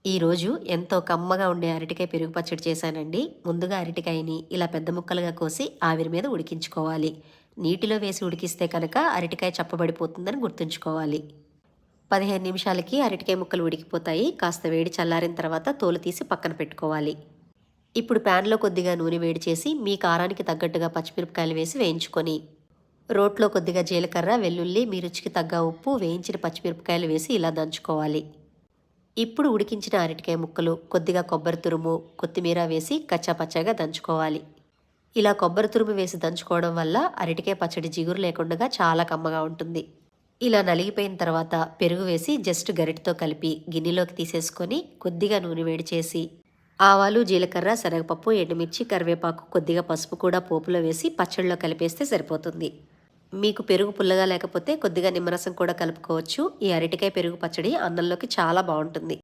ఈరోజు ఎంతో కమ్మగా ఉండే అరటికాయ పెరుగు పచ్చడి చేశానండి. ముందుగా అరటికాయని ఇలా పెద్ద ముక్కలుగా కోసి ఆవిరి మీద ఉడికించుకోవాలి. నీటిలో వేసి ఉడికిస్తే కనుక అరటికాయ చప్పబడిపోతుందని గుర్తుంచుకోవాలి. 15 నిమిషాలకి అరటికాయ ముక్కలు ఉడికిపోతాయి. కాస్త వేడి చల్లారిన తర్వాత తోలు తీసి పక్కన పెట్టుకోవాలి. ఇప్పుడు ప్యాన్లో కొద్దిగా నూనె వేడి చేసి మీ కారానికి తగ్గట్టుగా పచ్చిమిరపకాయలు వేసి వేయించుకొని, రోట్లో కొద్దిగా జీలకర్ర, వెల్లుల్లి, మీ రుచికి తగ్గ ఉప్పు, వేయించిన పచ్చిమిరపకాయలు వేసి ఇలా దంచుకోవాలి. ఇప్పుడు ఉడికించిన అరటికాయ ముక్కలు, కొద్దిగా కొబ్బరి తురుము, కొత్తిమీర వేసి కచ్చాపచ్చాగా దంచుకోవాలి. ఇలా కొబ్బరి తురుము వేసి దంచుకోవడం వల్ల అరటికాయ పచ్చడి జిగురు లేకుండా చాలా కమ్మగా ఉంటుంది. ఇలా నలిగిపోయిన తర్వాత పెరుగు వేసి జస్ట్ గరిటతో కలిపి గిన్నెలోకి తీసేసుకొని కొద్దిగా నూనె వేడి చేసి ఆవాలు, జీలకర్ర, శనగపప్పు, ఎండుమిర్చి, కరివేపాకు, కొద్దిగా పసుపు కూడా పోపులో వేసి పచ్చడిలో కలిపేస్తే సరిపోతుంది. మీకు పెరుగు పుల్లగా లేకపోతే కొద్దిగా నిమ్మరసం కూడా కలుపుకోవచ్చు. ఈ అరటికాయ పెరుగు పచ్చడి అన్నంలోకి చాలా బాగుంటుంది.